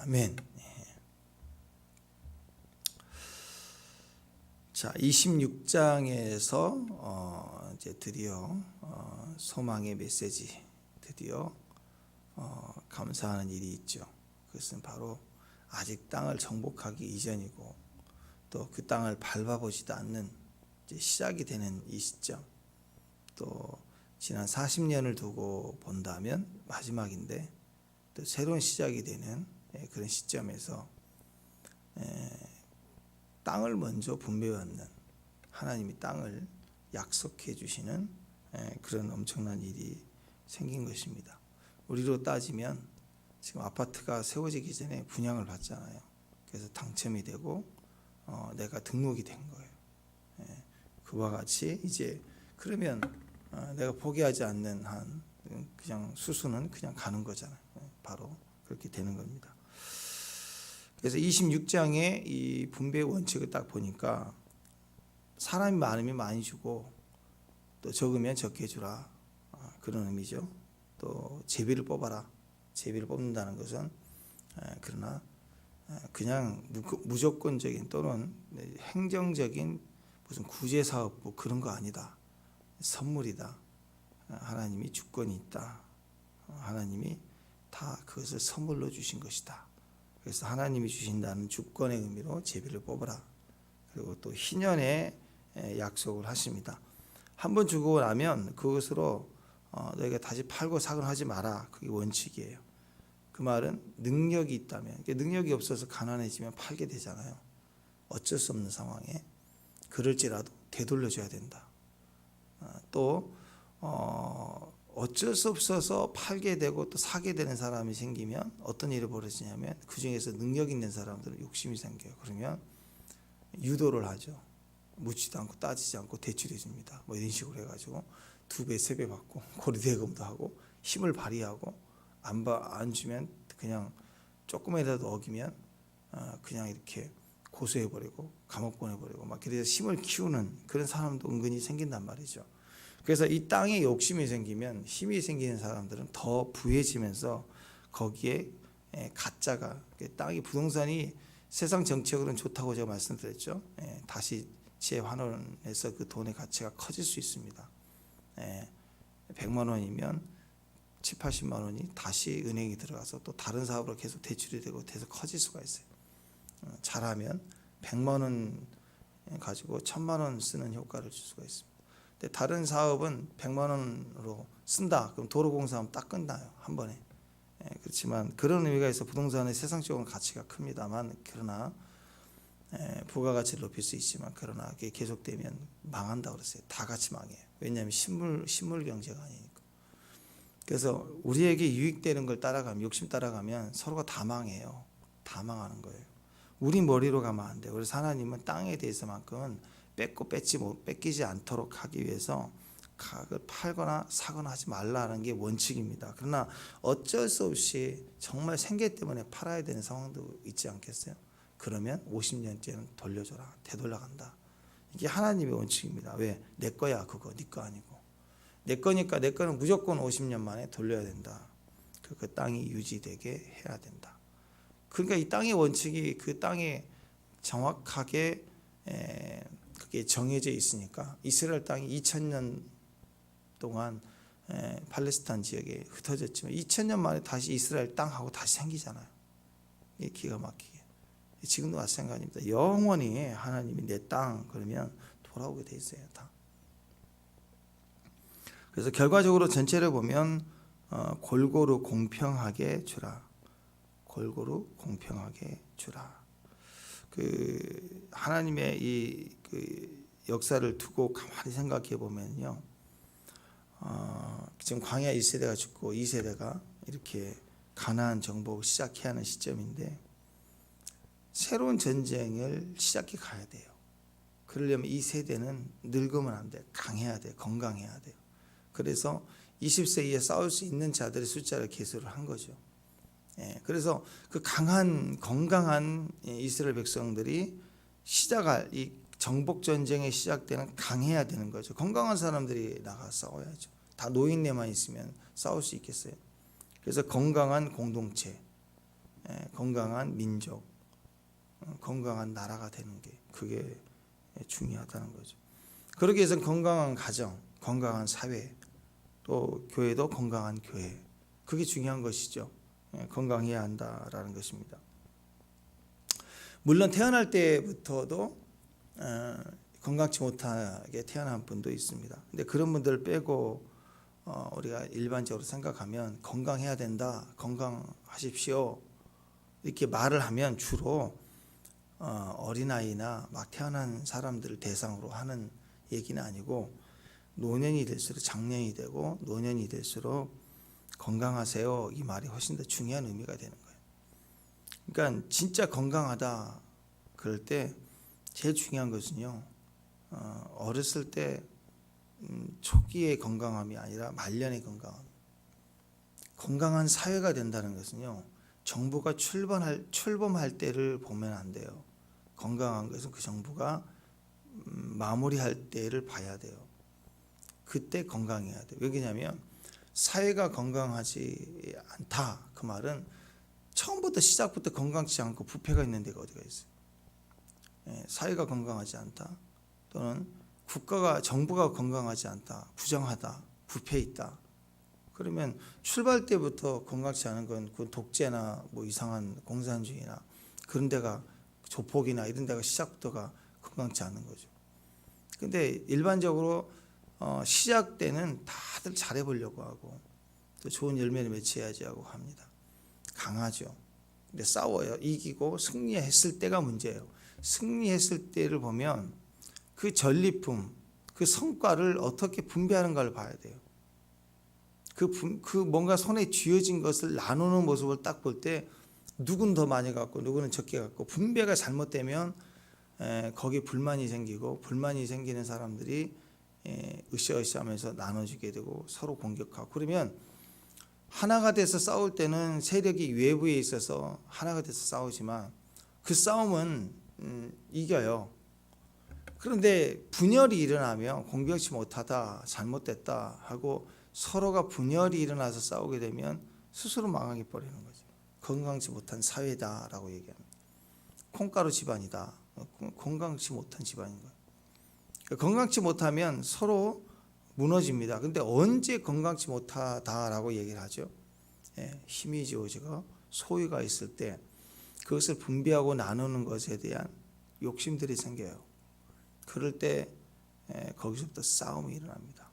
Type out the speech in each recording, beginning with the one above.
아멘. 자, 26장에서 이제 드디어 소망의 메시지, 드디어 감사하는 일이 있죠. 그것은 바로 아직 땅을 정복하기 이전이고 또 그 땅을 밟아보지도 않는 이제 시작이 되는 이 시점, 또 지난 40년을 두고 본다면 마지막인데 또 새로운 시작이 되는 그런 시점에서 땅을 먼저 분배받는, 하나님이 땅을 약속해 주시는 그런 엄청난 일이 생긴 것입니다. 우리로 따지면 지금 아파트가 세워지기 전에 분양을 받잖아요. 그래서 당첨이 되고 내가 등록이 된 거예요. 그와 같이 이제 그러면 내가 포기하지 않는 한 그냥 수수는 그냥 가는 거잖아요. 바로 그렇게 되는 겁니다. 그래서 26장의 이 분배 원칙을 딱 보니까 사람이 많으면 많이 주고 또 적으면 적게 주라, 그런 의미죠. 또 제비를 뽑아라. 제비를 뽑는다는 것은 그러나 그냥 무조건적인 또는 행정적인 무슨 구제사업부 그런 거 아니다. 선물이다. 하나님이 주권이 있다. 하나님이 다 그것을 선물로 주신 것이다. 그래서 하나님이 주신다는 주권의 의미로 제비를 뽑아라. 그리고 또 희년의 약속을 하십니다. 한번 주고 나면 그것으로 너희가 다시 팔고 사고 하지 마라. 그게 원칙이에요. 그 말은 능력이 있다면, 능력이 없어서 가난해지면 팔게 되잖아요. 어쩔 수 없는 상황에 그럴지라도 되돌려줘야 된다. 또 어쩔 수 없어서 팔게 되고 또 사게 되는 사람이 생기면 어떤 일이 벌어지냐면 그 중에서 능력 있는 사람들은 욕심이 생겨요. 그러면 유도를 하죠. 묻지도 않고 따지지 않고 대출해 줍니다. 뭐 이런 식으로 해가지고 2배, 3배 받고 고리대금도 하고 힘을 발휘하고 안 주면 그냥 조금이라도 어기면 그냥 이렇게 고소해버리고 감옥 보내버리고 막 그래서 힘을 키우는 그런 사람도 은근히 생긴단 말이죠. 그래서 이 땅에 욕심이 생기면 힘이 생기는 사람들은 더 부해지면서 거기에 가짜가, 땅이 부동산이 세상 정책으로는 좋다고 제가 말씀드렸죠. 다시 재환원해서 그 돈의 가치가 커질 수 있습니다. 100만 원이면 7, 80만 원이 다시 은행에 들어가서 또 다른 사업으로 계속 대출이 되고 돼서 커질 수가 있어요. 잘하면 100만 원 가지고 1000만 원 쓰는 효과를 줄 수가 있습니다. 근데 다른 사업은 100만 원으로 쓴다. 그럼 도로공사하면 딱 끝나요. 한 번에. 그렇지만 그런 의미가 있어 부동산의 세상적으로 가치가 큽니다만, 그러나 부가가치를 높일 수 있지만 그러나 그게 계속되면 망한다 그랬어요. 다 같이 망해요. 왜냐하면 식물 경제가 아니니까. 그래서 우리에게 유익되는 걸 따라가면, 욕심 따라가면 서로가 다 망해요. 다 망하는 거예요. 우리 머리로 가면 안 돼요. 그래서 하나님은 땅에 대해서만큼은 뺏기지 않도록 하기 위해서 각을 팔거나 사거나 하지 말라는 게 원칙입니다. 그러나 어쩔 수 없이 정말 생계 때문에 팔아야 되는 상황도 있지 않겠어요? 그러면 50년째는 돌려줘라. 되돌려간다. 이게 하나님의 원칙입니다. 왜? 내 거야 그거, 네 거 아니고. 내 거니까 내 거는 무조건 50년 만에 돌려야 된다. 그 땅이 유지되게 해야 된다. 그러니까 이 땅의 원칙이 그 땅에 정확하게 그게 정해져 있으니까 이스라엘 땅이 2000년 동안 팔레스타인 지역에 흩어졌지만 2000년 만에 다시 이스라엘 땅하고 다시 생기잖아요. 이게 기가 막히게. 지금도 마찬가지입니다. 영원히 하나님이 내 땅 그러면 돌아오게 돼 있어요. 다. 그래서 결과적으로 전체를 보면 골고루 공평하게 주라. 골고루 공평하게 주라. 그 하나님의 그 역사를 두고 가만히 생각해 보면요, 지금 광야 1세대가 죽고 2세대가 이렇게 가나안 정복을 시작해야 하는 시점인데 새로운 전쟁을 시작해 가야 돼요. 그러려면 이 세대는 늙으면 안 돼. 강해야 돼. 건강해야 돼요. 그래서 20세 이에 싸울 수 있는 자들의 숫자를 계수를 한 거죠. 그래서 그 강한 건강한 이스라엘 백성들이 시작할 이 정복 전쟁이 시작되는 강해야 되는 거죠. 건강한 사람들이 나가 싸워야죠. 다 노인네만 있으면 싸울 수 있겠어요. 그래서 건강한 공동체, 건강한 민족, 건강한 나라가 되는 게 그게 중요하다는 거죠. 그러기 위해서는 건강한 가정, 건강한 사회, 또 교회도 건강한 교회, 그게 중요한 것이죠. 건강해야 한다라는 것입니다. 물론 태어날 때부터도 건강치 못하게 태어난 분도 있습니다. 근데 그런 분들 빼고 우리가 일반적으로 생각하면 건강해야 된다, 건강하십시오 이렇게 말을 하면 주로 어린아이나 막 태어난 사람들을 대상으로 하는 얘기는 아니고, 노년이 될수록 장년이 되고 노년이 될수록 건강하세요 이 말이 훨씬 더 중요한 의미가 되는 거예요. 그러니까 진짜 건강하다 그럴 때 제일 중요한 것은요, 어렸을 때 초기의 건강함이 아니라 말년의 건강함. 건강한 사회가 된다는 것은요, 정부가 출범할 때를 보면 안 돼요. 건강한 것은 그 정부가 마무리할 때를 봐야 돼요. 그때 건강해야 돼요. 왜냐하면 사회가 건강하지 않다 그 말은 처음부터 시작부터 건강치 않고 부패가 있는 데가 어디가 있어요. 사회가 건강하지 않다, 또는 정부가 건강하지 않다, 부정하다, 부패 있다, 그러면 출발 때부터 건강치 않은 건 그 독재나 뭐 이상한 공산주의나 그런 데가, 조폭이나 이런 데가 시작부터가 건강치 않은 거죠. 근데 일반적으로 시작 때는 다들 잘해보려고 하고 또 좋은 열매를 맺혀야지 하고 합니다. 강하죠. 근데 싸워요. 이기고 승리했을 때가 문제예요. 승리했을 때를 보면 그 전리품, 그 성과를 어떻게 분배하는가를 봐야 돼요. 그 뭔가 손에 쥐어진 것을 나누는 모습을 딱 볼 때 누구는 더 많이 갖고 누구는 적게 갖고, 분배가 잘못되면 거기에 불만이 생기고, 불만이 생기는 사람들이 으쌰으쌰하면서 나눠지게 되고 서로 공격하고, 그러면 하나가 돼서 싸울 때는 세력이 외부에 있어서 하나가 돼서 싸우지만 그 싸움은 이겨요. 그런데 분열이 일어나면 공격치 못하다, 잘못됐다 하고 서로가 분열이 일어나서 싸우게 되면 스스로 망하게 버리는 거죠. 건강치 못한 사회다라고 얘기합니다. 콩가루 집안이다. 건강치 못한 집안인 거예요. 건강치 못하면 서로 무너집니다. 근데 언제 건강치 못하다라고 얘기를 하죠? 힘이 지어지고 소유가 있을 때 그것을 분배하고 나누는 것에 대한 욕심들이 생겨요. 그럴 때 거기서부터 싸움이 일어납니다.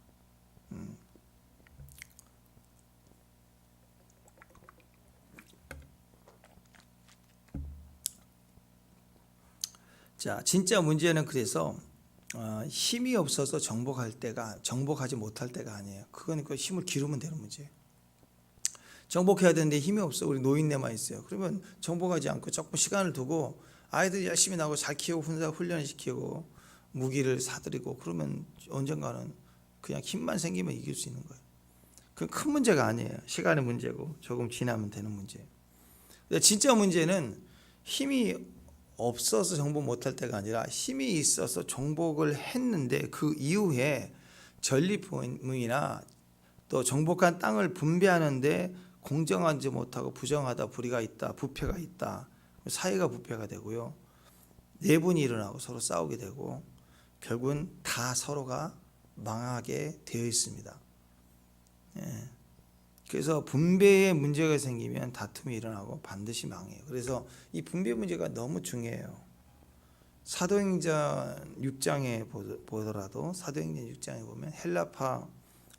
자, 진짜 문제는 그래서 힘이 없어서 정복하지 못할 때가 아니에요. 그건 그 힘을 기르면 되는 문제예요. 정복해야 되는데 힘이 없어. 우리 노인네만 있어요. 그러면 정복하지 않고 조금 시간을 두고 아이들 열심히 나고 잘 키우고 훈련을 시키고 무기를 사들이고 그러면 언젠가는 그냥 힘만 생기면 이길 수 있는 거예요. 그건 큰 문제가 아니에요. 시간의 문제고 조금 지나면 되는 문제예요. 진짜 문제는 힘이 없어서 정복 못할 때가 아니라 힘이 있어서 정복을 했는데 그 이후에 전리품이나 또 정복한 땅을 분배하는데 공정하지 못하고 부정하다, 불의가 있다, 부패가 있다, 사회가 부패가 되고요, 내분이 일어나고 서로 싸우게 되고 결국은 다 서로가 망하게 되어 있습니다. 그래서 분배에 문제가 생기면 다툼이 일어나고 반드시 망해요. 그래서 이 분배 문제가 너무 중요해요. 사도행전 6장에 보더라도 사도행전 6장에 보면 헬라파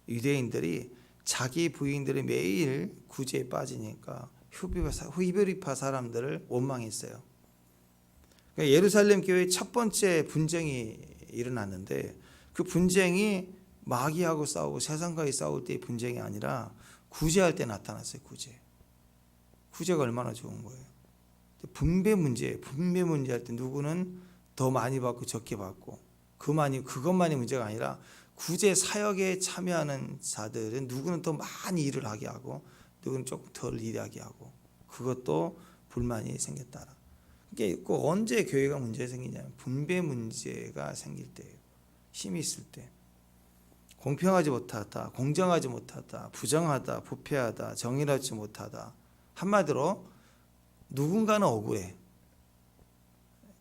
유대인들이 자기 부인들이 매일 구제에 빠지니까 히브리파 사람들을 원망했어요. 그러니까 예루살렘 교회의 첫 번째 분쟁이 일어났는데 그 분쟁이 마귀하고 싸우고 세상과의 싸울 때의 분쟁이 아니라 구제할 때 나타났어요. 구제가 얼마나 좋은 거예요. 분배 문제 할 때 누구는 더 많이 받고 적게 받고 그것만이 문제가 아니라 구제 사역에 참여하는 자들은 누구는 더 많이 일을 하게 하고 누구는 조금 덜 일하게 하고, 그것도 불만이 생겼다. 이게 꼭 언제 교회가 문제가 생기냐면 분배 문제가 생길 때예요. 힘이 있을 때. 공평하지 못하다, 공정하지 못하다, 부정하다, 부패하다, 정의롭지 못하다. 한마디로 누군가는 억울해.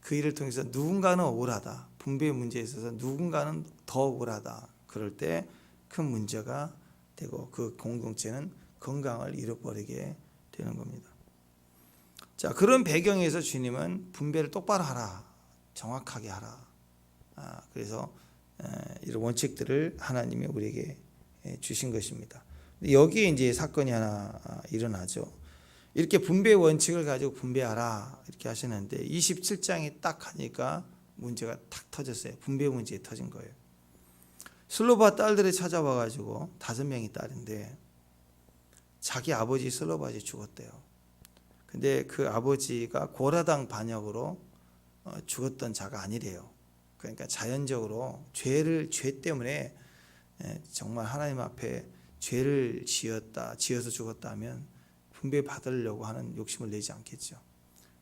그 일을 통해서 누군가는 억울하다. 분배 문제에 있어서 누군가는 더 억울하다. 그럴 때 큰 문제가 되고 그 공동체는 건강을 잃어버리게 되는 겁니다. 자, 그런 배경에서 주님은 분배를 똑바로 하라. 정확하게 하라. 그래서 이런 원칙들을 하나님이 우리에게 주신 것입니다. 여기에 이제 사건이 하나 일어나죠. 이렇게 분배 원칙을 가지고 분배하라 이렇게 하시는데 27장에 딱 하니까 문제가 탁 터졌어요. 분배 문제에 터진 거예요. 슬로바 딸들이 찾아와 가지고 5명이 딸인데 자기 아버지 슬로바지 죽었대요. 근데 그 아버지가 고라당 반역으로 죽었던 자가 아니래요. 그러니까 자연적으로 죄 때문에 정말 하나님 앞에 죄를 지어서 죽었다면 분배 받으려고 하는 욕심을 내지 않겠죠.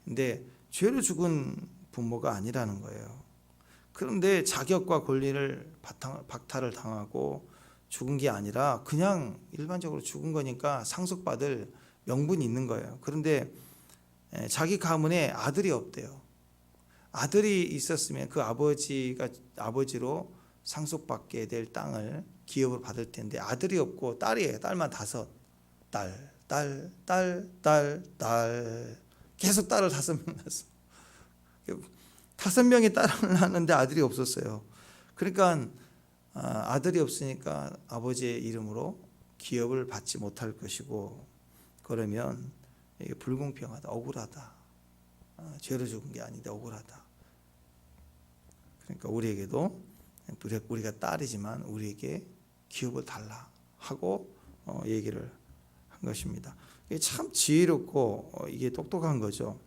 근데 죄로 죽은 부모가 아니라는 거예요. 그런데 자격과 권리를 박탈을 당하고 죽은 게 아니라 그냥 일반적으로 죽은 거니까 상속받을 명분이 있는 거예요. 그런데 자기 가문에 아들이 없대요. 아들이 있었으면 그 아버지로 상속받게 될 땅을 기업으로 받을 텐데 아들이 없고 딸이에요. 딸만 5. 딸 계속 딸을 5명 낳았어. 5명이 딸을 낳았는데 아들이 없었어요. 그러니까 아들이 없으니까 아버지의 이름으로 기업을 받지 못할 것이고 그러면 이게 불공평하다, 억울하다. 죄로 죽은 게 아닌데 억울하다. 그러니까 우리에게도 우리가 딸이지만 우리에게 기업을 달라 하고 얘기를 한 것입니다. 이게 참 지혜롭고 이게 똑똑한 거죠.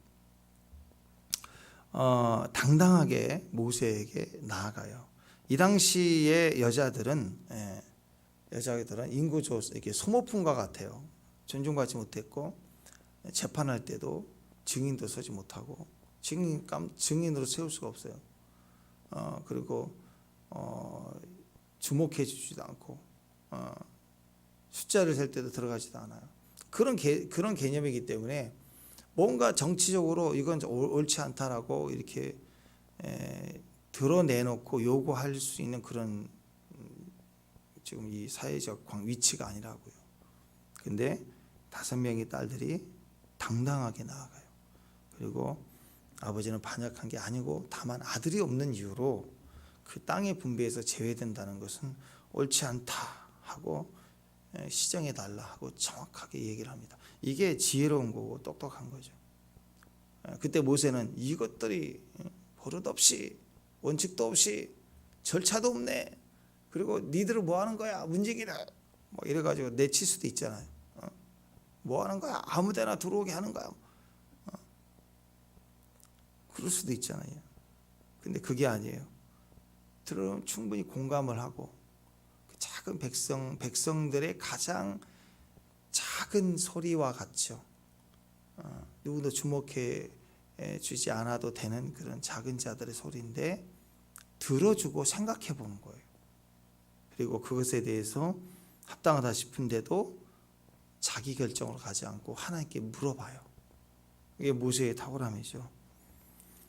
당당하게 모세에게 나아가요. 이 당시의 여자들은 인구조 이렇게 소모품과 같아요. 존중받지 못했고 재판할 때도 증인도 서지 못하고 증인으로 세울 수가 없어요. 그리고 주목해 주지도 않고 숫자를 셀 때도 들어가지도 않아요. 그런 개념이기 때문에 뭔가 정치적으로 이건 옳지 않다라고 이렇게 드러내놓고 요구할 수 있는 그런 지금 이 사회적 위치가 아니라고요. 근데 5명의 딸들이 당당하게 나아가요. 그리고 아버지는 반역한 게 아니고 다만 아들이 없는 이유로 그 땅의 분배에서 제외된다는 것은 옳지 않다 하고 시정해 달라 하고 정확하게 얘기를 합니다. 이게 지혜로운 거고 똑똑한 거죠. 그때 모세는 이것들이 버릇없이 원칙도 없이 절차도 없네. 그리고 니들은 뭐 하는 거야? 문지기라. 뭐 이래가지고 내칠 수도 있잖아요. 뭐 하는 거야? 아무데나 들어오게 하는 거야. 그럴 수도 있잖아요. 근데 그게 아니에요. 들으면 충분히 공감을 하고 그 작은 백성들의 가장 작은 소리와 같죠. 누구도 주목해 주지 않아도 되는 그런 작은 자들의 소리인데 들어주고 생각해 보는 거예요. 그리고 그것에 대해서 합당하다 싶은데도 자기 결정을 가지 않고 하나님께 물어봐요. 이게 모세의 탁월함이죠.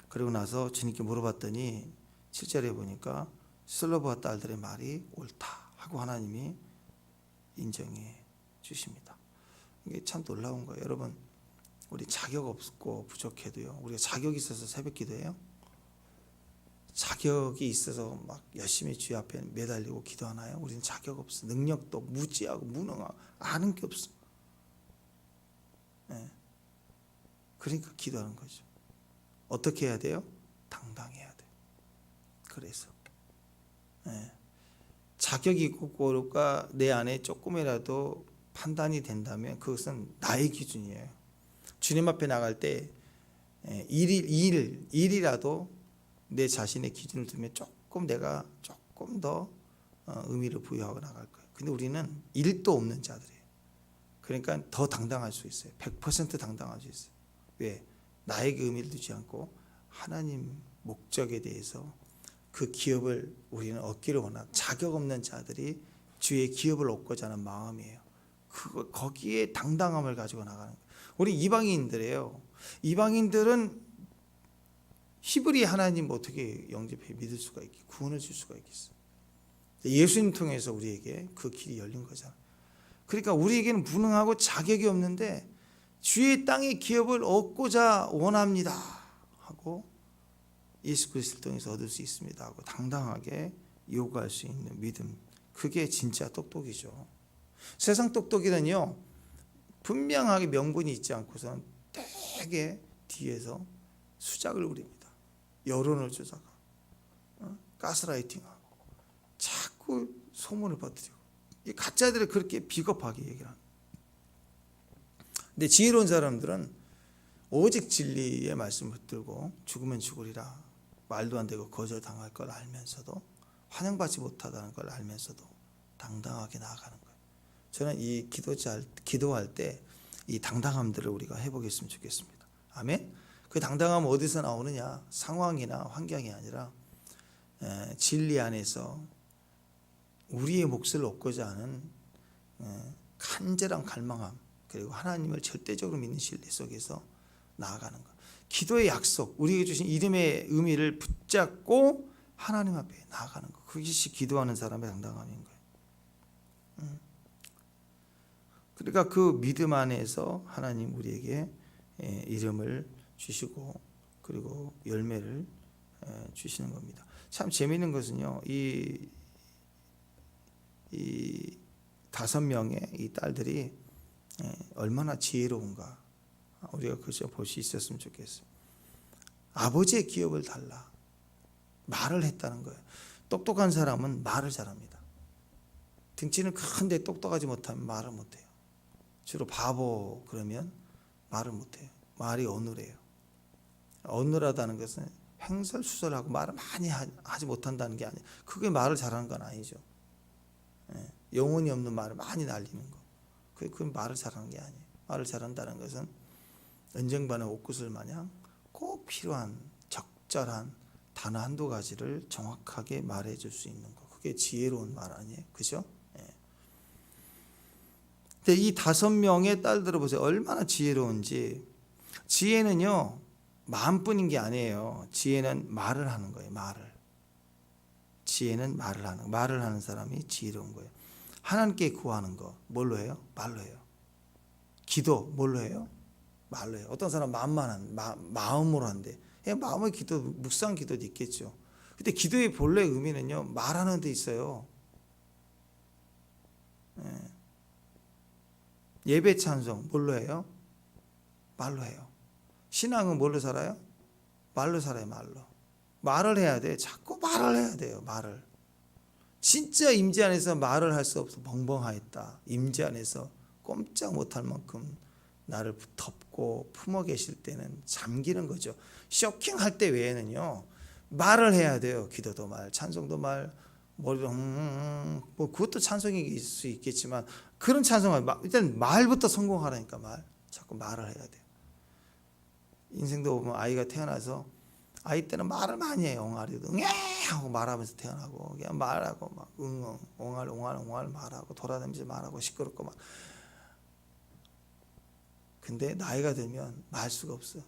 그리고 나서 주님께 물어봤더니 7절에 보니까 슬로바와 딸들의 말이 옳다 하고 하나님이 인정해 주십니다. 이게 참 놀라운 거예요. 여러분, 우리 자격 없고 부족해도요, 우리가 자격이 있어서 새벽 기도해요? 자격이 있어서 막 열심히 주의 앞에 매달리고 기도하나요? 우리는 자격 없어. 능력도 무지하고 무능하고 아는 게 없어. 그러니까 기도하는 거죠. 어떻게 해야 돼요? 당당해야 돼요. 그래서 자격이 있고가 내 안에 조금이라도 판단이 된다면 그것은 나의 기준이에요. 주님 앞에 나갈 때 일이라도 내 자신의 기준을 두면 내가 조금 더 의미를 부여하고 나갈 거예요. 근데 우리는 일도 없는 자들이에요. 그러니까 더 당당할 수 있어요. 100% 당당할 수 있어요. 왜? 나에게 의미를 두지 않고 하나님 목적에 대해서 그 기업을 우리는 얻기를 원하는 자격 없는 자들이 주의 기업을 얻고자 하는 마음이에요. 거기에 당당함을 가지고 나가는 거예요. 우리 이방인들이에요. 이방인들은 히브리 하나님 어떻게 영접해 믿을 수가 있겠, 구원을 줄 수가 있겠어. 예수님 통해서 우리에게 그 길이 열린 거잖아. 그러니까 우리에게는 무능하고 자격이 없는데 주의 땅의 기업을 얻고자 원합니다 하고 예수 그리스도를 통해서 얻을 수 있습니다 하고 당당하게 요구할 수 있는 믿음, 그게 진짜 똑똑이죠. 세상 똑똑이는요, 분명하게 명분이 있지 않고서는 되게 뒤에서 수작을 부립니다. 여론을 조작하고 가스라이팅하고 자꾸 소문을 퍼뜨리고, 이 가짜들이 그렇게 비겁하게 얘기를 합니다. 근데 지혜로운 사람들은 오직 진리의 말씀을 붙들고 죽으면 죽으리라, 말도 안 되고 거절당할 걸 알면서도, 환영받지 못하다는 걸 알면서도 당당하게 나아가는 거예요. 저는 이 기도할 때 이 당당함들을 우리가 해보겠으면 좋겠습니다. 아멘. 그 당당함은 어디서 나오느냐? 상황이나 환경이 아니라 진리 안에서 우리의 몫을 얻고자 하는 간절한 갈망함, 그리고 하나님을 절대적으로 믿는 신뢰 속에서 나아가는 것. 기도의 약속, 우리에게 주신 이름의 의미를 붙잡고 하나님 앞에 나아가는 것. 그것이 기도하는 사람의 당당함인 거예요. 그러니까 그 믿음 안에서 하나님 우리에게 이름을 주시고 그리고 열매를 주시는 겁니다. 참 재미있는 것은요, 이 5명의 이 딸들이 얼마나 지혜로운가, 우리가 그저 볼 수 있었으면 좋겠어요. 아버지의 기업을 달라, 말을 했다는 거예요. 똑똑한 사람은 말을 잘합니다. 등치는 큰데 똑똑하지 못하면 말을 못해요. 주로 바보 그러면 말을 못해요. 말이 어눌해요. 어눌하다는 것은 횡설수설하고 말을 많이 하지 못한다는 게 아니에요. 그게 말을 잘하는 건 아니죠. 영혼이 없는 말을 많이 날리는 거, 그건 말을 잘하는 게 아니에요. 말을 잘한다는 것은 은쟁반의 옥구슬 마냥 꼭 필요한 적절한 단어 한두 가지를 정확하게 말해줄 수 있는 거, 그게 지혜로운 말 아니에요, 그죠? 근데 이 5명의 딸들을 보세요. 얼마나 지혜로운지. 지혜는요, 마음뿐인 게 아니에요. 지혜는 말을 하는 거예요. 지혜는 말을 하는 사람이 지혜로운 거예요. 하나님께 구하는 거 뭘로 해요? 말로 해요. 기도 뭘로 해요? 말로 해요. 어떤 사람 마음으로 한대. 마음의 기도, 묵상 기도도 있겠죠. 근데 기도의 본래 의미는요, 말하는 데 있어요. 예배 찬송 뭘로 해요? 말로 해요. 신앙은 뭘로 살아요? 말로 살아요. 말을 해야 돼. 자꾸 말을 해야 돼요. 말을. 진짜 임재 안에서 말을 할 수 없어 벙벙하였다. 임재 안에서 꼼짝 못할 만큼 나를 덮고 품어 계실 때는 잠기는 거죠. 쇼킹할 때 외에는요, 말을 해야 돼요. 기도도 말, 찬송도 말, 머리로 뭐 그것도 찬송일 수 있겠지만, 그런 찬송을 일단 말부터 성공하라니까. 자꾸 말을 해야 돼요. 인생도 보면 아이가 태어나서 아이 때는 말을 많이 해요. 옹알이도 응애 하고 말하면서 태어나고, 그냥 말하고 막 응응 옹알 말하고 돌아다니면서 말하고 시끄럽고 막. 근데 나이가 들면 말 수가 없어.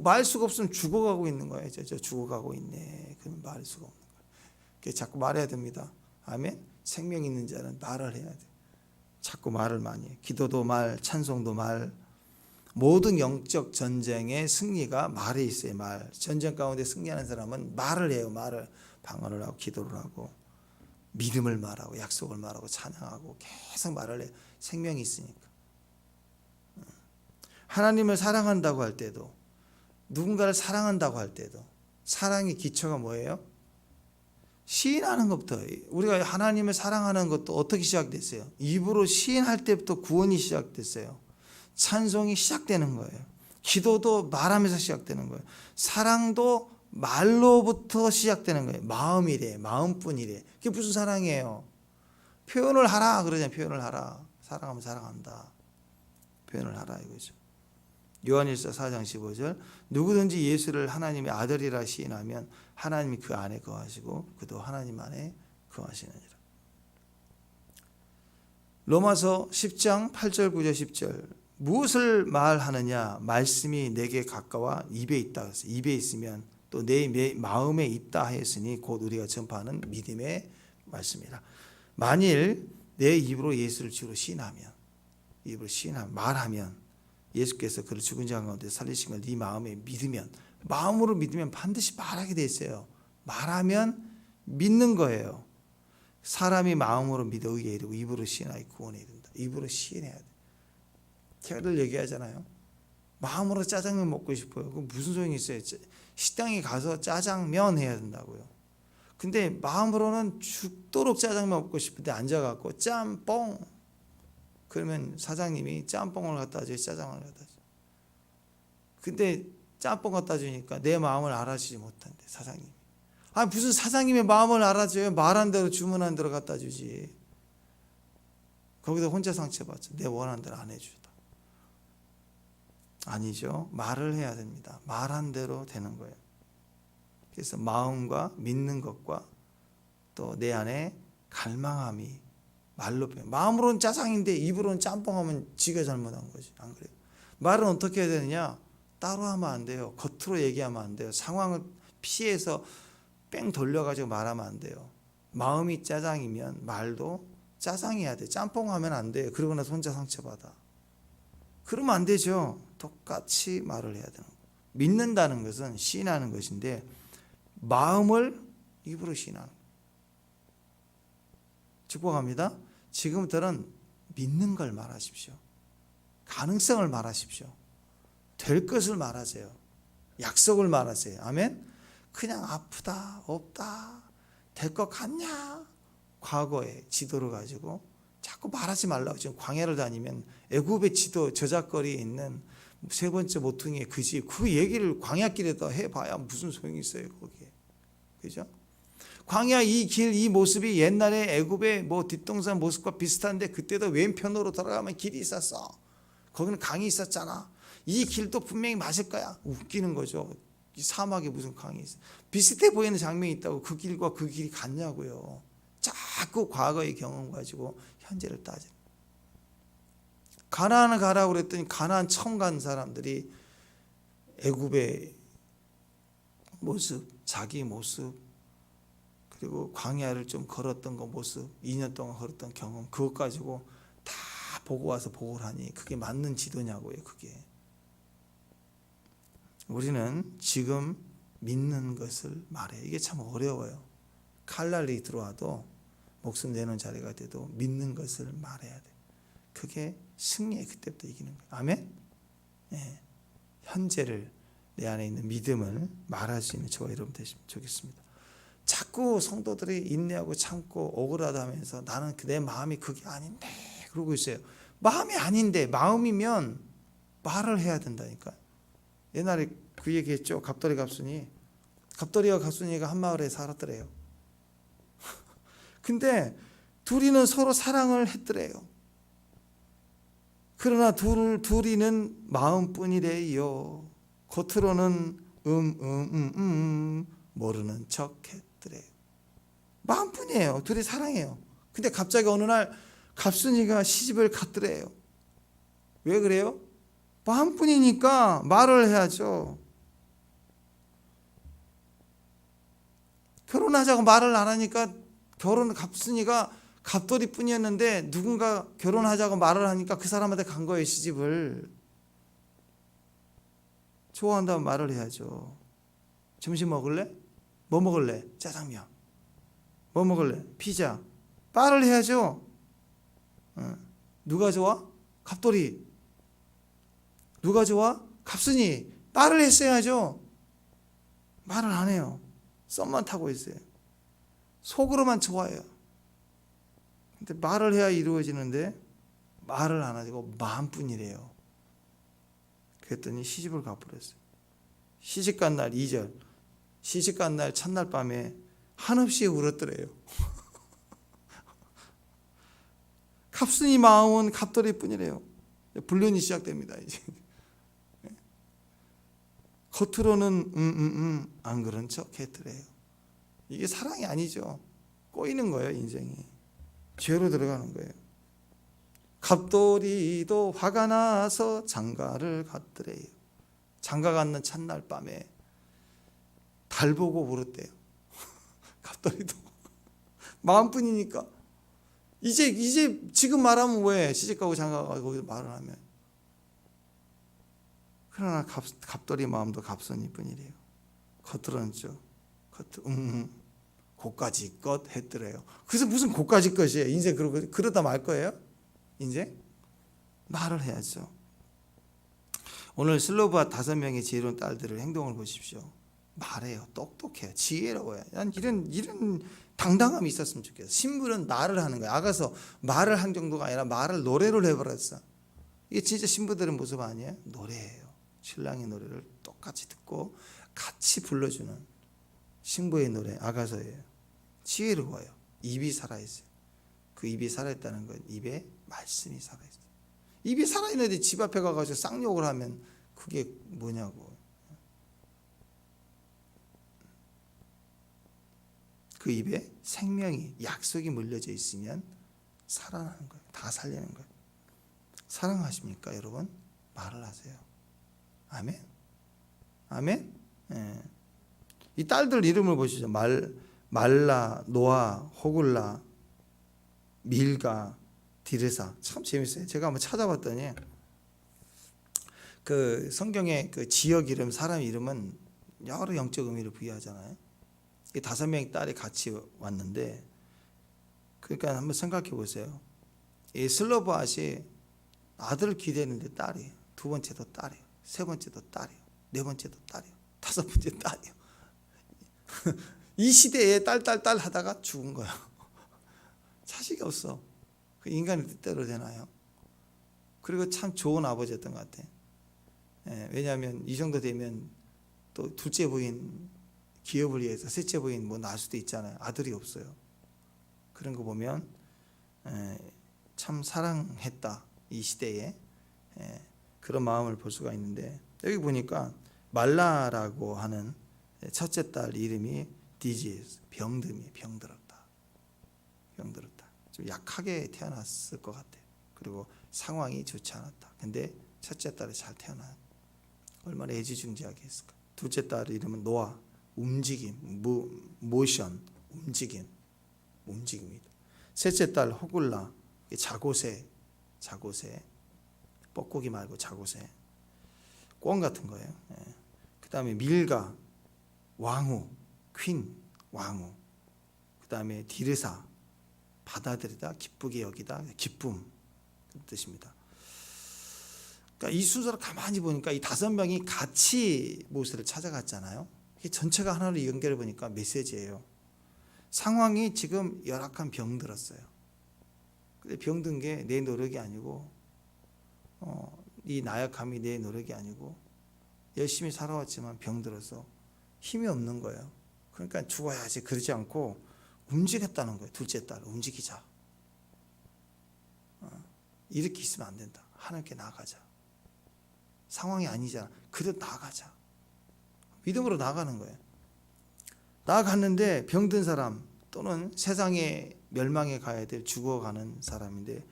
말 수가 없으면 죽어가고 있는 거예요. 저 죽어가고 있네. 그러면 말 수가 없는 거예요. 그래서 자꾸 말해야 됩니다. 아멘. 생명 있는 자는 말을 해야 돼. 자꾸 말을 많이 해. 기도도 말, 찬송도 말. 모든 영적 전쟁의 승리가 말에 있어요. 말. 전쟁 가운데 승리하는 사람은 말을 해요. 말을. 방언을 하고 기도를 하고 믿음을 말하고 약속을 말하고 찬양하고 계속 말을 해요. 생명이 있으니까. 하나님을 사랑한다고 할 때도, 누군가를 사랑한다고 할 때도 사랑의 기초가 뭐예요? 시인하는 것부터. 우리가 하나님을 사랑하는 것도 어떻게 시작됐어요? 입으로 시인할 때부터 구원이 시작됐어요. 찬송이 시작되는 거예요. 기도도 말하면서 시작되는 거예요. 사랑도 말로부터 시작되는 거예요. 마음이래, 마음뿐이래. 그게 무슨 사랑이에요? 표현을 하라 그러잖아요. 표현을 하라. 사랑하면 사랑한다. 표현을 하라 이거죠. 요한일서 4장 15절, 누구든지 예수를 하나님의 아들이라 시인하면 하나님이 그 안에 거하시고 그도 하나님 안에 거하시느니라. 로마서 10장 8절 9절 10절 무엇을 말하느냐 말씀이 내게 가까워 입에 있다 그랬어요. 입에 있으면 또 내 마음에 있다 하였으니 곧 우리가 전파하는 믿음의 말씀이라. 만일 내 입으로 예수를 주로 시인하면 말하면 예수께서 그를 죽은 자 가운데 살리신 걸 네 마음에 믿으면 마음으로 믿으면 반드시 말하게 돼 있어요. 말하면 믿는 거예요. 사람이 마음으로 믿어 의에 이르고 입으로 시인하여 구원에 이른다. 입으로 시인해야 돼. 제가 얘기하잖아요. 마음으로 짜장면 먹고 싶어요. 그럼 무슨 소용이 있어요? 식당에 가서 짜장면 해야 된다고요. 근데 마음으로는 죽도록 짜장면 먹고 싶은데 앉아갖고 짬뽕 그러면 사장님이 짬뽕을 갖다 줘요, 짜장을 갖다 줘요. 근데 짬뽕 갖다 주니까 내 마음을 알아주지 못한대 사장님이. 무슨 사장님의 마음을 알아줘요. 말한 대로 주문한 대로 갖다 주지. 거기서 혼자 상처받죠. 내 원하는 대로 안 해주다. 아니죠. 말을 해야 됩니다. 말한 대로 되는 거예요. 그래서 마음과 믿는 것과 또 내 안에 갈망함이 말로 표현. 마음으로는 짜장인데 입으로는 짬뽕하면 지가 잘못한 거지. 안 그래요? 말은 어떻게 해야 되느냐? 따로 하면 안 돼요. 겉으로 얘기하면 안 돼요. 상황을 피해서 뺑 돌려가지고 말하면 안 돼요. 마음이 짜장이면 말도 짜장해야 돼. 짬뽕하면 안 돼요. 그러고 나서 혼자 상처받아. 그러면 안 되죠. 똑같이 말을 해야 되는 거예요. 믿는다는 것은 시인하는 것인데 마음을 입으로 시인하는 거예요. 축복합니다. 지금부터는 믿는 걸 말하십시오. 가능성을 말하십시오. 될 것을 말하세요. 약속을 말하세요. 아멘. 그냥 아프다, 없다, 될 것 같냐? 과거의 지도를 가지고 자꾸 말하지 말라고. 지금 광야를 다니면 애굽의 지도 저작거리에 있는 세 번째 모퉁이의 그 집, 그 얘기를 광야길에다 해봐야 무슨 소용이 있어요 거기에. 그죠? 광야 이 길, 이 모습이 옛날에 애굽의 뒷동산 모습과 비슷한데 그때도 왼편으로 돌아가면 길이 있었어. 거기는 강이 있었잖아. 이 길도 분명히 맞을 거야. 웃기는 거죠. 이 사막에 무슨 강이 있어. 비슷해 보이는 장면이 있다고 그 길과 그 길이 같냐고요. 자꾸 과거의 경험 가지고 현재를 따져. 가나안을 가라고 그랬더니 가나안 처음 간 사람들이 애굽의 모습, 자기 모습, 그리고 광야를 좀 걸었던 그 모습, 2년 동안 걸었던 경험, 그것 가지고 다 보고 와서 보고를 하니 그게 맞는 지도냐고요. 그게. 우리는 지금 믿는 것을 말해. 이게 참 어려워요. 칼날이 들어와도 목숨 내는 자리가 돼도 믿는 것을 말해야 돼. 그게 승리에 그때부터 이기는 거예요. 아멘? 네. 현재를 내 안에 있는 믿음을 말할 수 있는 저와 여러분 되시면 좋겠습니다. 자꾸 성도들이 인내하고 참고 억울하다 하면서 나는 내 마음이 그게 아닌데 그러고 있어요. 마음이 아닌데 마음이면 말을 해야 된다니까. 옛날에 그 얘기했죠. 갑돌이와 갑순이가 한 마을에 살았더래요. 근데 둘이는 서로 사랑을 했더래요. 그러나 둘이는 마음뿐이래요. 겉으로는 모르는 척 했더래요. 마음뿐이에요. 둘이 사랑해요. 근데 갑자기 어느 날 갑순이가 시집을 갔더래요. 왜 그래요? 마음뿐이니까 말을 해야죠. 결혼하자고 말을 안 하니까 갑순이가 갑돌이뿐이었는데 누군가 결혼하자고 말을 하니까 그 사람한테 간 거예요. 시집을. 좋아한다면 말을 해야죠. 점심 먹을래? 뭐 먹을래? 짜장면. 뭐 먹을래? 피자. 말을 해야죠. 누가 좋아? 갑돌이. 누가 좋아? 갑순이. 말을 했어야죠. 말을 안 해요. 썸만 타고 있어요. 속으로만 좋아해요. 근데 말을 해야 이루어지는데 말을 안 하고 마음뿐이래요. 그랬더니 시집을 가버렸어요. 시집간 날 2절. 시집간 날 첫날 밤에 한없이 울었더래요. 갑순이 마음은 갑돌이뿐이래요. 불륜이 시작됩니다. 이제. 겉으로는 안 그런 척 했더래요. 이게 사랑이 아니죠. 꼬이는 거예요. 인생이. 죄로 들어가는 거예요. 갑돌이도 화가 나서 장가를 갔더래요. 장가 갔는 첫날 밤에 달 보고 울었대요. 갑돌이도 마음뿐이니까. 이제 지금 말하면 왜 시집가고 장가가고 거기서 말을 하면. 그러나 갑돌이 마음도 갑선일 뿐이래요. 겉으로는 고까지 것 했더래요. 그래서 무슨 고까지 것이에요. 인생 그러다 말 거예요? 인생? 말을 해야죠. 오늘 슬로브와 5명의 지혜로운 딸들의 행동을 보십시오. 말해요. 똑똑해요. 지혜로워요. 난 이런 당당함이 있었으면 좋겠어. 신부는 말을 하는 거야. 아가서 말을 한 정도가 아니라 말을 노래로 해버렸어. 이게 진짜 신부들의 모습 아니에요? 노래예요. 신랑의 노래를 똑같이 듣고 같이 불러주는 신부의 노래, 아가서예요. 지혜로워요. 입이 살아있어요. 그 입이 살아있다는 건 입에 말씀이 살아있어요. 입이 살아있는데 집 앞에 가가지고 쌍욕을 하면 그게 뭐냐고. 그 입에 생명이, 약속이 물려져 있으면 살아나는 거예요. 다 살리는 거예요. 사랑하십니까 여러분? 말을 하세요. 아멘? 아멘? 예. 이 딸들 이름을 보시죠. 말라, 노아, 호글라, 밀가, 디르사. 참 재밌어요. 제가 한번 찾아봤더니 그 성경의 그 지역 이름, 사람 이름은 여러 영적 의미를 부여하잖아요. 이 5명의 딸이 같이 왔는데, 그러니까 한번 생각해 보세요. 이 슬로바앗이 아들을 기대했는데 딸이에요. 2번째도 딸이에요. 3번째도 딸이에요. 4번째도 딸이에요. 5번째 딸이에요. 이 시대에 딸 하다가 죽은 거예요. 자식이 없어. 그 인간의 뜻대로 되나요? 그리고 참 좋은 아버지였던 것 같아. 예, 왜냐하면 이 정도 되면 또 둘째 부인 기업을 위해서 셋째 부인 뭐 낳을 수도 있잖아요. 아들이 없어요. 그런 거 보면 참 사랑했다. 이 시대에 그런 마음을 볼 수가 있는데, 여기 보니까 말라라고 하는 첫째 딸 이름이 디지에스, 병들었다. 좀 약하게 태어났을 것 같아요. 그리고 상황이 좋지 않았다. 근데 첫째 딸이 잘 태어나. 얼마나 애지중지하게 했을까. 둘째 딸 이름은 노아, 움직임, 모션, 움직임이다. 셋째 딸 호굴라, 자고새, 뻐꾸기 말고 자고새, 꿩 같은 거예요. 그 다음에 밀가, 왕후, 퀸, 왕후. 그 다음에 디르사, 받아들이다, 기쁘게 여기다, 기쁨 그 뜻입니다. 그러니까 이 순서를 가만히 보니까 이 5명이 같이 모세를 찾아갔잖아요. 이게 전체가 하나로 연결해 보니까 메시지예요. 상황이 지금 열악한 병들었어요. 근데 병든 게 내 노력이 아니고, 이 나약함이 내 노력이 아니고, 열심히 살아왔지만 병들어서 힘이 없는 거예요. 그러니까 죽어야지 그러지 않고 움직였다는 거예요. 둘째 딸, 움직이자. 이렇게 있으면 안 된다. 하나님께 나아가자. 상황이 아니잖아. 그래도 나아가자. 믿음으로 나아가는 거예요. 나아갔는데 병든 사람 또는 세상에 멸망에 가야 될 죽어가는 사람인데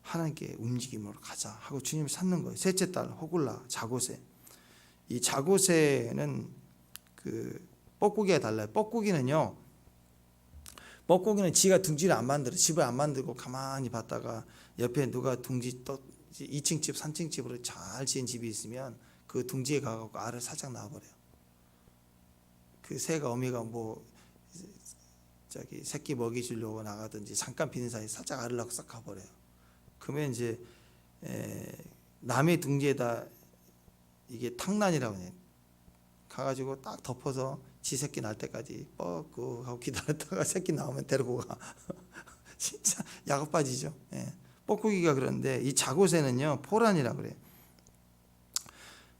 하나님께 움직임으로 가자 하고 주님을 찾는 거예요. 셋째 딸 호굴라, 자고새. 이 자고새는 그 뻐꾸기가 달라요. 뻐꾸기는 지가 둥지를 안 만들어. 집을 안 만들고 가만히 봤다가 옆에 누가 둥지 2층 집, 3층 집으로 잘 지은 집이 있으면 그 둥지에 가갖고 알을 살짝 낳아버려요. 그 새가 어미가 뭐 새끼 먹이 주려고 나가든지 잠깐 비는 사이에 살짝 알을 낳고 싹 가버려요. 그러면 이제 남의 둥지에다 이게 탕란이라고 해요. 가가지고 딱 덮어서 지 새끼 날 때까지 뻐꾸 하고 기다렸다가 새끼 나오면 데리고 가. 진짜 약업 빠지죠. 뻐꾸기가 그런데 이 자고새는요 포란이라고 그래요.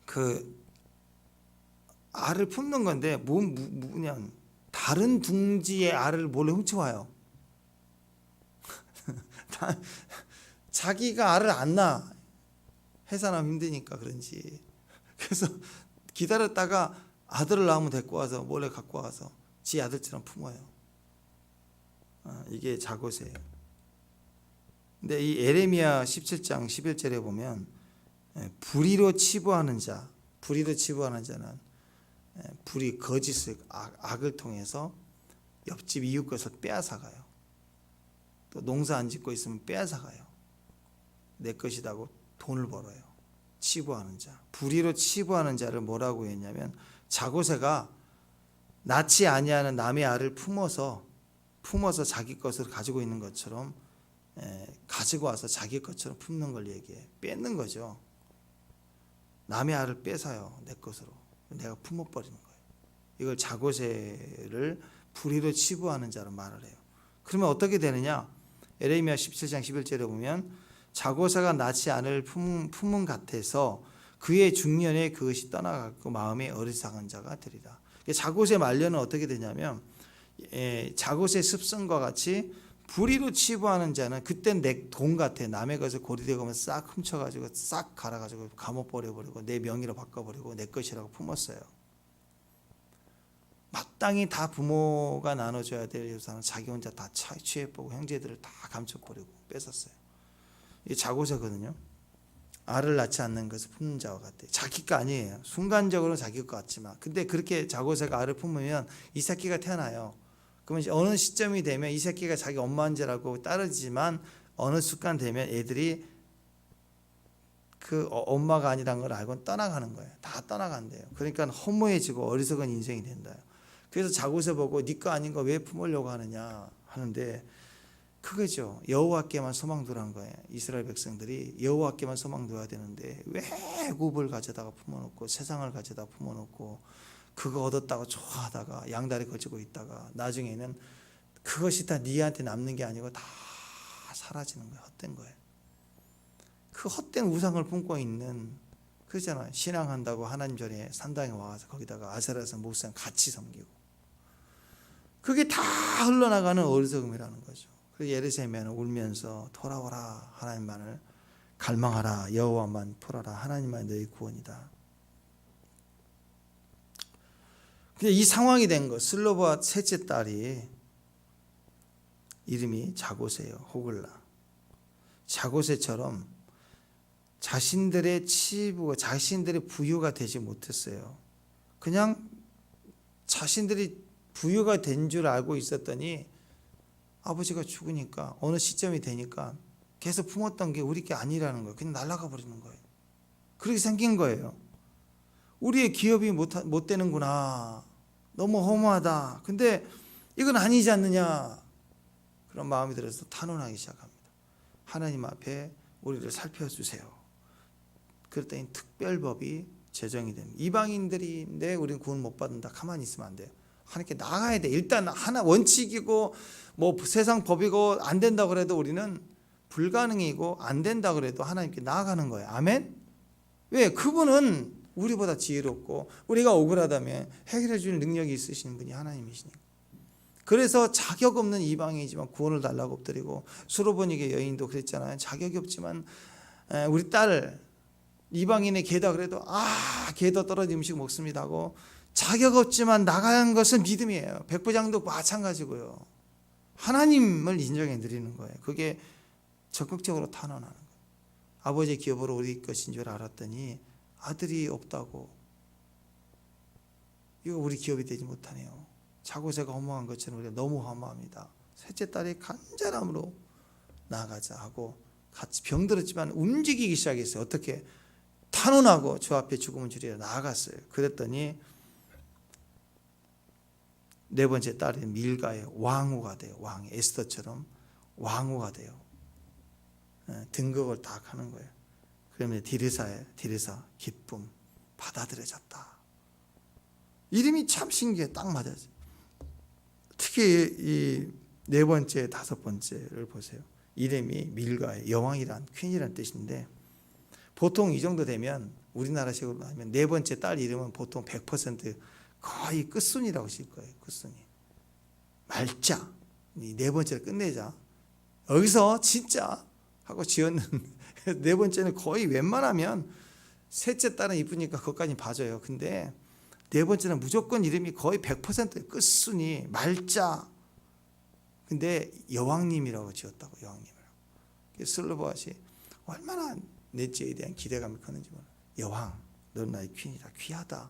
그 알을 품는 건데 뭐냐 다른 둥지의 알을 몰래 훔쳐와요. 자기가 알을 안 낳아. 해산하면 힘드니까 그런지. 그래서 기다렸다가 아들을 낳으면 데리고 와서 몰래 갖고 와서 지 아들처럼 품어요. 이게 자고새예요. 근데 이 에레미야 17장 11절에 보면 불의로 치부하는 자, 불의로 치부하는 자는 불의 거짓을 악을 통해서 옆집 이웃 것을 빼앗아가요. 또 농사 안 짓고 있으면 빼앗아가요. 내 것이라고 돈을 벌어요. 치부하는 자, 불의로 치부하는 자를 뭐라고 했냐면 자고새가 낳지 아니하는 남의 알을 품어서 자기 것을 가지고 있는 것처럼 가지고 와서 자기 것처럼 품는 걸 얘기해. 뺏는 거죠. 남의 알을 뺏어요. 내 것으로. 내가 품어버리는 거예요. 이걸 자고새를 불의로 치부하는 자로 말을 해요. 그러면 어떻게 되느냐? 에레미야 17장 11절에 보면 자고새가 낳지 않을 품은 같아서 그의 중년에 그것이 떠나갔고 마음에 어리석은 자가 되리라. 자고새 말년은 어떻게 되냐면 자고새 습성과 같이 불의로 치부하는 자는 그땐 내 돈 같아. 남의 것을 고리대고 하면 싹 훔쳐가지고 싹 갈아가지고 감아버려버리고 내 명의로 바꿔버리고 내 것이라고 품었어요. 마땅히 다 부모가 나눠줘야 될 유산을 자기 혼자 다 취해보고 형제들을 다 감춰버리고 뺏었어요. 이게 자고새거든요. 알을 낳지 않는 것을 품는 자와 같아요. 자기 거 아니에요. 순간적으로 자기 것 같지만 근데 그렇게 자고새가 알을 품으면 이 새끼가 태어나요. 그러면 어느 시점이 되면 이 새끼가 자기 엄마인지라고 따르지만 어느 순간 되면 애들이 그 엄마가 아니란 걸 알고 떠나가는 거예요. 다 떠나간대요. 그러니까 허무해지고 어리석은 인생이 된다. 그래서 자고새 보고 네 거 아닌 거 왜 품으려고 하느냐 하는데 그거죠. 여호와께만 소망 두란 거예요. 이스라엘 백성들이 여호와께만 소망 둬야 되는데 왜 애굽을 가져다가 품어놓고 세상을 가져다 품어놓고 그거 얻었다고 좋아하다가 양다리 걸치고 있다가 나중에는 그것이 다 니한테 남는 게 아니고 다 사라지는 거예요. 헛된 거예요. 그 헛된 우상을 품고 있는 그잖아요. 신앙한다고 하나님 전에 산당에 와서 거기다가 아세라에서 목상 같이 섬기고 그게 다 흘러나가는 어리석음이라는 거죠. 그래서 예르세미야는 울면서 돌아오라 하나님만을 갈망하라 여호와만 풀어라 하나님만 너희 구원이다. 근데 이 상황이 된 거 슬로바 셋째 딸이 이름이 자고새예요. 호글라. 자고새처럼 자신들의 치부가 자신들의 부유가 되지 못했어요. 그냥 자신들이 부유가 된 줄 알고 있었더니 아버지가 죽으니까 어느 시점이 되니까 계속 품었던 게 우리 게 아니라는 거예요. 그냥 날아가 버리는 거예요. 그렇게 생긴 거예요. 우리의 기업이 못 되는구나. 너무 허무하다. 근데 이건 아니지 않느냐. 그런 마음이 들어서 탄원하기 시작합니다. 하나님 앞에 우리를 살펴주세요. 그랬더니 특별법이 제정이 됩니다. 이방인들인데 우리는 구원 못 받는다. 가만히 있으면 안 돼요. 하나님께 나가야 돼. 일단 하나 원칙이고 뭐 세상 법이고 안 된다 그래도 우리는 불가능이고 안 된다 그래도 하나님께 나아가는 거예요. 아멘? 왜? 그분은 우리보다 지혜롭고 우리가 억울하다면 해결해 줄 능력이 있으신 분이 하나님이시니까. 그래서 자격 없는 이방인이지만 구원을 달라고 엎드리고 수로보니게 여인도 그랬잖아요. 자격이 없지만 우리 딸 이방인의 개다 그래도 개도 떨어진 음식 먹습니다 하고 자격 없지만 나간 것은 믿음이에요. 백부장도 마찬가지고요. 하나님을 인정해 드리는 거예요. 그게 적극적으로 탄원하는 거예요. 아버지의 기업으로 우리 것인 줄 알았더니 아들이 없다고. 이거 우리 기업이 되지 못하네요. 자고새가 허무한 것처럼 우리가 너무 허무합니다. 셋째 딸이 간절함으로 나아가자 하고 같이 병들었지만 움직이기 시작했어요. 어떻게? 탄원하고 주 앞에 죽음을 주리라 나아갔어요. 그랬더니 네 번째 딸이 밀가의 왕후가 돼요. 왕 에스더처럼 왕후가 돼요. 등극을 딱 하는 거예요. 그러면 디르사 기쁨 받아들여졌다. 이름이 참 신기해. 딱 맞아요. 특히 이 네 번째, 다섯 번째를 보세요. 이름이 밀가의 여왕이란 퀸이란 뜻인데 보통 이 정도 되면 우리나라식으로 하면 네 번째 딸 이름은 보통 100% 거의 끝순이라고 칠 거예요. 끝순이. 말자. 이 네 번째를 끝내자. 여기서 진짜 하고 지었는 네 번째는 거의 웬만하면 셋째 딸은 이쁘니까 그것까지 봐줘요. 근데 네 번째는 무조건 이름이 거의 100% 끝순이 말자. 근데 여왕님이라고 지었다고. 여왕님이라고. 슬로보아시 얼마나 넷째에 대한 기대감이 컸는지 몰라. 여왕, 넌 나의 퀸이다. 귀하다.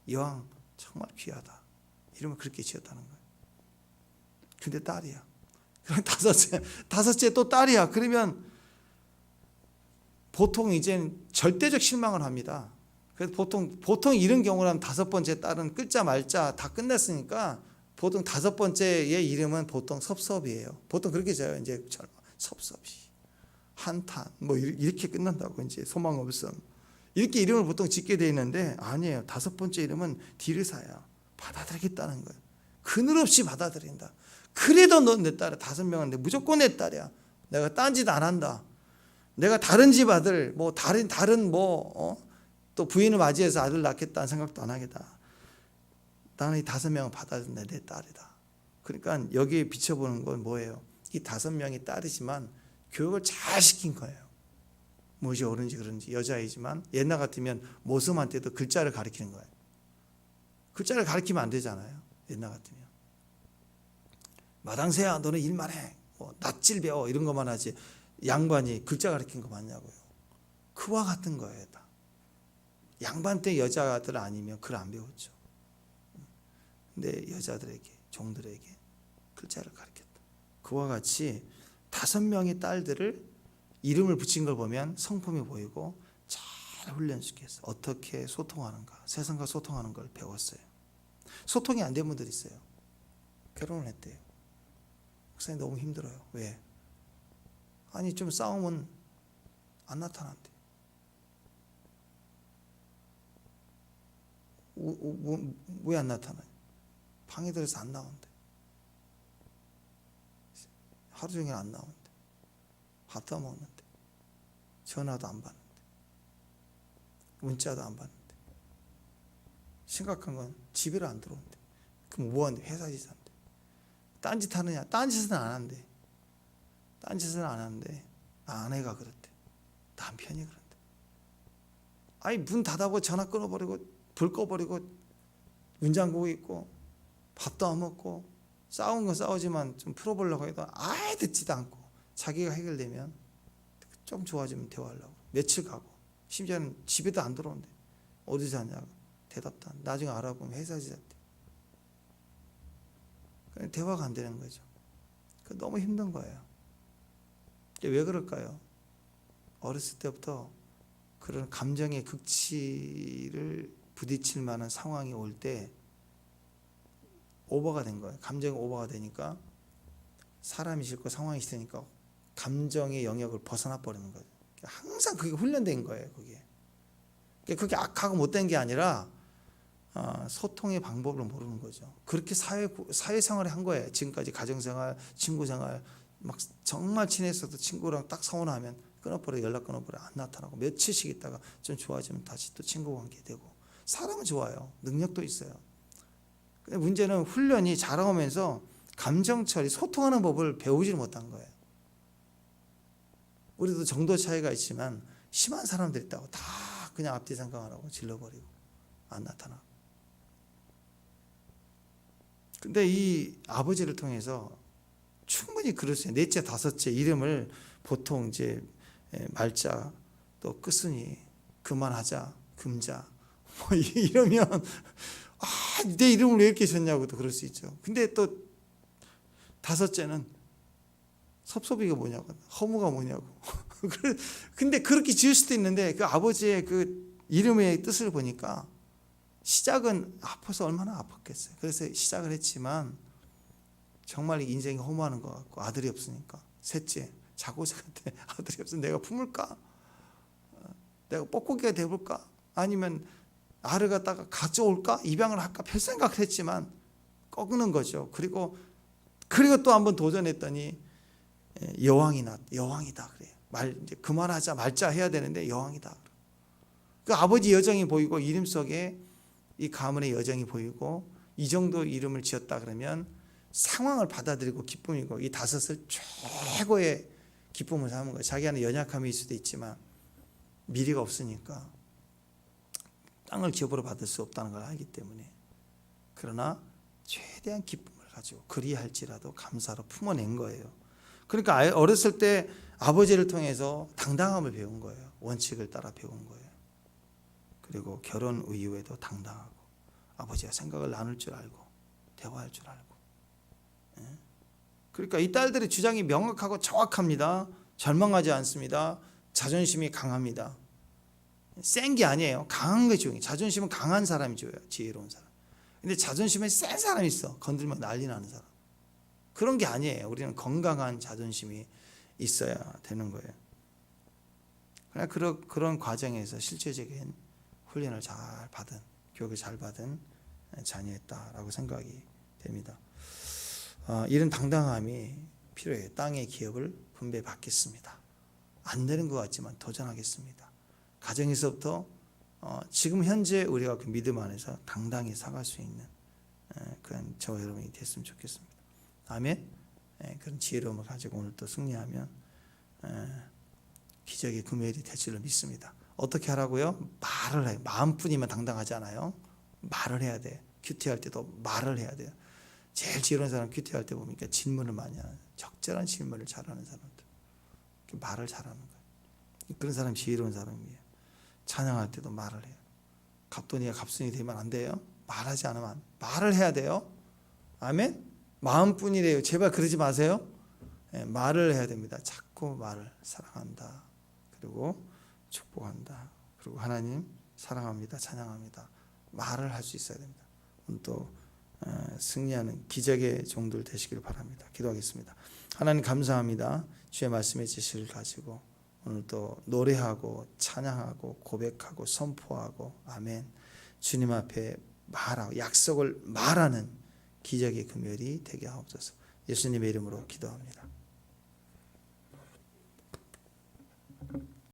여왕 정말 귀하다. 이름을 그렇게 지었다는 거예요. 근데 딸이야. 그럼 다섯째 또 딸이야. 그러면 보통 이제 절대적 실망을 합니다. 그래서 보통 이런 경우라면 다섯 번째 딸은 끌자 말자 다 끝났으니까 보통 다섯 번째의 이름은 보통 섭섭이에요. 보통 그렇게 져요. 이제 섭섭이, 한탄, 뭐 이렇게 끝난다고 이제 소망 없음. 이렇게 이름을 보통 짓게 돼 있는데 아니에요. 다섯 번째 이름은 디르사야. 받아들이겠다는 거예요. 그늘 없이 받아들인다. 그래도 넌 내 딸이야. 5명은 내 무조건 내 딸이야. 내가 딴짓 안 한다. 내가 다른 집 아들 뭐 다른 또 부인을 맞이해서 아들 낳겠다는 생각도 안 하겠다. 나는 이 5명은 받아준다. 내 딸이다. 그러니까 여기에 비춰보는 건 뭐예요? 이 5명이 딸이지만 교육을 잘 시킨 거예요. 무엇이 옳은지 그런지. 여자이지만 옛날 같으면 모습한테도 글자를 가르치는 거예요. 글자를 가르치면 안 되잖아요. 옛날 같으면 마당새야 너는 일만 해. 뭐 낯질 배워 이런 것만 하지. 양반이 글자 가르치는 거 맞냐고요. 그와 같은 거예요. 다. 양반 때 여자들 아니면 글 안 배웠죠. 근데 여자들에게 종들에게 글자를 가르쳤다. 그와 같이 5명의 딸들을 이름을 붙인 걸 보면 성품이 보이고 잘 훈련시켰어요. 어떻게 소통하는가, 세상과 소통하는 걸 배웠어요. 소통이 안 된 분들이 있어요. 결혼을 했대요. 목사님 너무 힘들어요. 왜? 아니 좀 싸우면 안 나타난대. 왜 안 나타나요? 방에 들어서 안 나온대. 하루 종일 안 나온대. 밥도 안 먹는데. 전화도 안 받는데. 문자도 안 받는데. 심각한 건 집에를 안 들어온대. 그럼 뭐 하는데? 회사 지사인데. 딴짓 하느냐? 딴짓은 안 한대. 딴짓은 안 하는데 아내가 그랬대. 남편이 그런대. 아니 문 닫아버리고 전화 끊어버리고 불 꺼버리고 문 잠그고 있고 밥도 안 먹고 싸운 건 싸우지만 좀 풀어보려고 해도 아예 듣지도 않고 자기가 해결되면 좀 좋아지면 대화하려고 며칠 가고 심지어는 집에도 안 들어온대. 어디 사냐고 대답도 안. 나중에 알아보면 회사 지사대. 대화가 안 되는 거죠. 너무 힘든 거예요. 왜 그럴까요? 어렸을 때부터 그런 감정의 극치를 부딪힐 만한 상황이 올 때 오버가 된 거예요. 감정이 오버가 되니까 사람이 싫고 상황이 싫으니까 감정의 영역을 벗어나 버리는 거예요. 항상 그게 훈련된 거예요. 그게 악하고 못된 게 아니라 소통의 방법을 모르는 거죠. 그렇게 사회생활을 한 거예요. 지금까지 가정생활, 친구생활 막 정말 친했어도 친구랑 딱 서운하면 끊어버려. 연락 끊어버려. 안 나타나고 며칠씩 있다가 좀 좋아지면 다시 또 친구 관계 되고. 사람은 좋아요. 능력도 있어요. 근데 문제는 훈련이 자라오면서 감정 처리, 소통하는 법을 배우지를 못한 거예요. 우리도 정도 차이가 있지만 심한 사람들 있다고 다 그냥 앞뒤 생각하라고 질러버리고 안 나타나고. 근데 이 아버지를 통해서 충분히 그럴 수 있어요. 넷째, 다섯째 이름을 보통 이제 말자 또 끝으니 그만하자, 금자 뭐 이러면 내 이름을 왜 이렇게 졌냐고도 그럴 수 있죠. 근데 또 다섯째는 섭섭이가 뭐냐고, 허무가 뭐냐고. 근데 그렇게 지을 수도 있는데 그 아버지의 그 이름의 뜻을 보니까 시작은 아파서 얼마나 아팠겠어요. 그래서 시작을 했지만 정말 인생이 허무하는 것 같고 아들이 없으니까. 셋째, 자고자한테 아들이 없으면 내가 품을까? 내가 뻐꾸기가 돼볼까? 아니면 알을 갖다가 가져올까? 입양을 할까? 별 생각을 했지만 꺾는 거죠. 그리고 또 한번 도전했더니 여왕이다 그래요. 이제 그만하자 말자 해야 되는데 여왕이다. 그 아버지 여정이 보이고 이름 속에 이 가문의 여정이 보이고 이 정도 이름을 지었다 그러면 상황을 받아들이고 기쁨이고 이 다섯을 최고의 기쁨을 삼은 거예요. 자기 안에 연약함일 수도 있지만 미래가 없으니까 땅을 기업으로 받을 수 없다는 걸 알기 때문에 그러나 최대한 기쁨을 가지고 그리할지라도 감사로 품어낸 거예요. 그러니까 어렸을 때 아버지를 통해서 당당함을 배운 거예요. 원칙을 따라 배운 거예요. 그리고 결혼 이후에도 당당하고 아버지가 생각을 나눌 줄 알고 대화할 줄 알고. 그러니까 이 딸들의 주장이 명확하고 정확합니다. 절망하지 않습니다. 자존심이 강합니다. 센 게 아니에요. 강한 게 중요해요. 자존심은 강한 사람이 좋아요. 지혜로운 사람. 근데 자존심에 센 사람이 있어. 건들면 난리 나는 사람. 그런 게 아니에요. 우리는 건강한 자존심이 있어야 되는 거예요. 그런 과정에서 실제적인 훈련을 잘 받은, 교육을 잘 받은 자녀였다라고 생각이 됩니다. 이런 당당함이 필요해요. 땅의 기업을 분배받겠습니다. 안 되는 것 같지만 도전하겠습니다. 가정에서부터 지금 현재 우리가 그 믿음 안에서 당당히 살아갈 수 있는 그런 저와 여러분이 됐으면 좋겠습니다. 아멘. 그런 지혜로움을 가지고 오늘 또 승리하면 기적의 금요일이 될 줄을 믿습니다. 어떻게 하라고요? 말을 해요. 마음뿐이면 당당하지 않아요. 말을 해야 돼요. 큐티할 때도 말을 해야 돼요. 제일 지혜로운 사람 큐티할 때 보니까 질문을 많이 하는, 적절한 질문을 잘하는 사람들, 말을 잘하는 거예요. 그런 사람이 지혜로운 사람이에요. 찬양할 때도 말을 해요. 갑돈이가 갑순이 되면 안 돼요. 말하지 않으면 말을 해야 돼요. 아멘. 마음뿐이래요. 제발 그러지 마세요. 말을 해야 됩니다. 자꾸 말을 사랑한다. 그리고 축복한다. 그리고 하나님 사랑합니다. 찬양합니다. 말을 할 수 있어야 됩니다. 오늘 또 승리하는 기적의 종들 되시기를 바랍니다. 기도하겠습니다. 하나님 감사합니다. 주의 말씀의 지식을 가지고 오늘 또 노래하고 찬양하고 고백하고 선포하고 아멘. 주님 앞에 말하고 약속을 말하는 기적의 금요일이 되게 하옵소서. 예수님의 이름으로 기도합니다.